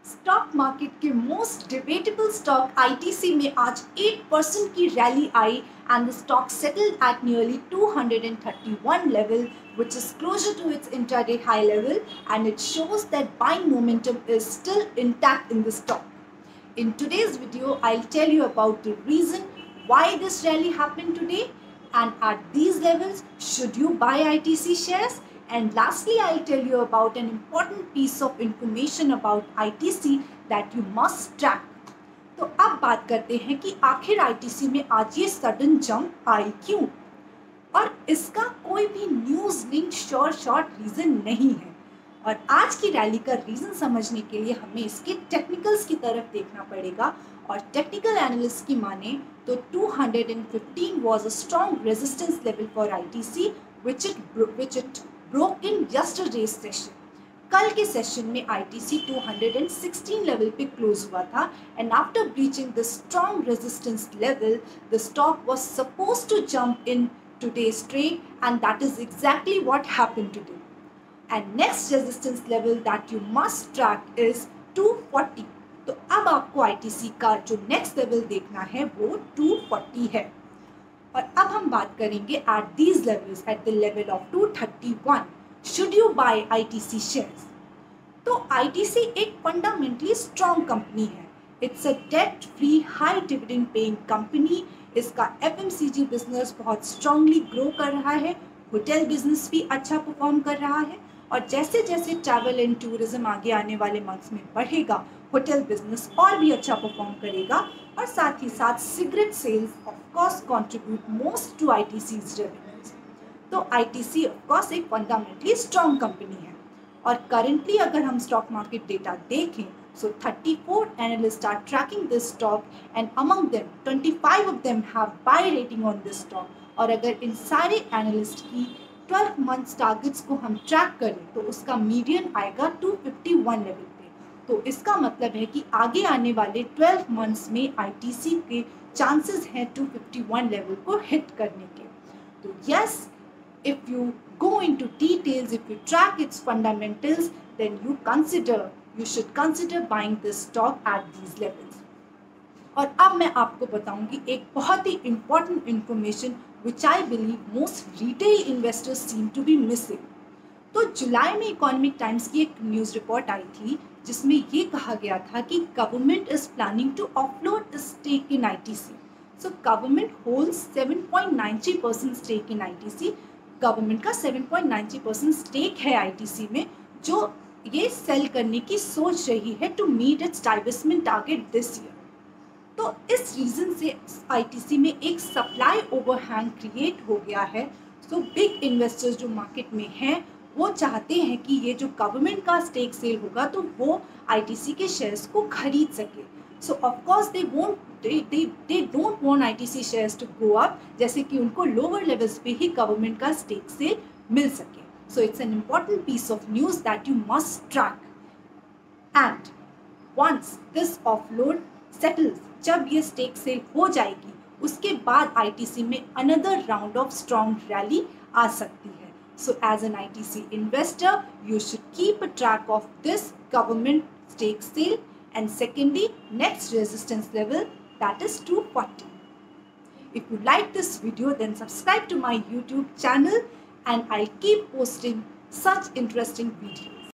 Stock market के most debatable stock ITC में आज 8% की rally I and the stock settled at nearly 231 level, which is closer to its intraday high level, and it shows that buying momentum is still intact in the stock. In today's video, I'll tell you about the reason why this rally happened today, and at these levels, should you buy ITC shares? And lastly, I'll tell you about an important piece of information about ITC that you must track. तो अब बात करते हैं कि आखिर ITC में आज ये सडन जंप आई क्यों, और इसका कोई भी न्यूज़ लिंक शॉर्ट रीज़न नहीं है। और आज की रैली का रीज़न समझने के लिए हमें इसके टेक्निकल्स की तरफ देखना पड़ेगा, और टेक्निकल एनालिस्ट की माने तो 215 was a strong resistance level for ITC which it broke in yesterday's session. कल के सेशन में ITC 216 लेवल पे क्लोज हुआ था, and after breaching the strong resistance level the stock was supposed to jump in today's trade, and that is exactly what happened today. And next resistance level that you must track is 240. तो अब आपको ITC का जो next level देखना है वो 240 है। और अब हम बात करेंगे at these levels, at the level of 231 should you buy ITC shares. तो ITC एक फंडामेंटली स्ट्रॉन्ग कंपनी है। It's a debt free high dividend paying company. इसका FMCG बिजनेस बहुत स्ट्रांगली ग्रो कर रहा है, होटल बिजनेस भी अच्छा परफॉर्म कर रहा है, और जैसे जैसे ट्रैवल एंड टूरिज्म आगे आने वाले मंथ्स में बढ़ेगा, होटल बिजनेस और भी अच्छा परफॉर्म करेगा, और साथ ही साथ cigarette sales of course contribute most to ITC's revenues. तो ITC ऑफ कोर्स एक फंडामेंटली स्ट्रॉन्ग कंपनी है। और करंटली अगर हम स्टॉक मार्केट डेटा देखें, so 34 analysts are tracking this stock, and among them 25 of them have buy rating on this stock. और अगर इन सारे एनालिस्ट की 12 मंथ्स टारगेट्स को हम ट्रैक करें तो उसका मीडियन आएगा 251 लेवल पे। तो इसका मतलब है कि आगे आने वाले 12 मंथ्स में ITC के चांसेस हैं 251 लेवल को हिट करने के। तो yes, if you go into details, if you track its fundamentals, then you should consider buying this stock at these levels. और अब मैं आपको बताऊंगी एक बहुत ही important information which I believe most retail investors seem to be missing. तो जुलाई में economic times की एक न्यूज़ रिपोर्ट आई थी जिसमें ये कहा गया था कि government is planning to offload stake in ITC. So government holds 7.93% stake in ITC. Government का 7.93% स्टेक है ITC में, जो ये सेल करने की सोच रही है to meet its divestment target this year. तो इस रीज़न से ITC में एक सप्लाई ओवरहैंग क्रिएट हो गया है। सो बिग इन्वेस्टर्स जो मार्केट में हैं वो चाहते हैं कि ये जो गवर्नमेंट का स्टेक सेल होगा तो वो ITC के शेयर्स को खरीद सके। So of course they don't want ITC shares to go up, जैसे कि उनको लोअर लेवल्स पे ही गवर्नमेंट का स्टेक सेल मिल सके। So it's an important piece of news that you must track. And once this offload settles, जब ये stake sale हो जाएगी, उसके बाद ITC में another round of strong rally आ सकती है। So as an ITC investor, you should keep a track of this government stake sale, and secondly, next resistance level, that is 240. If you like this video, then subscribe to my YouTube channel, and I'll keep posting such interesting videos.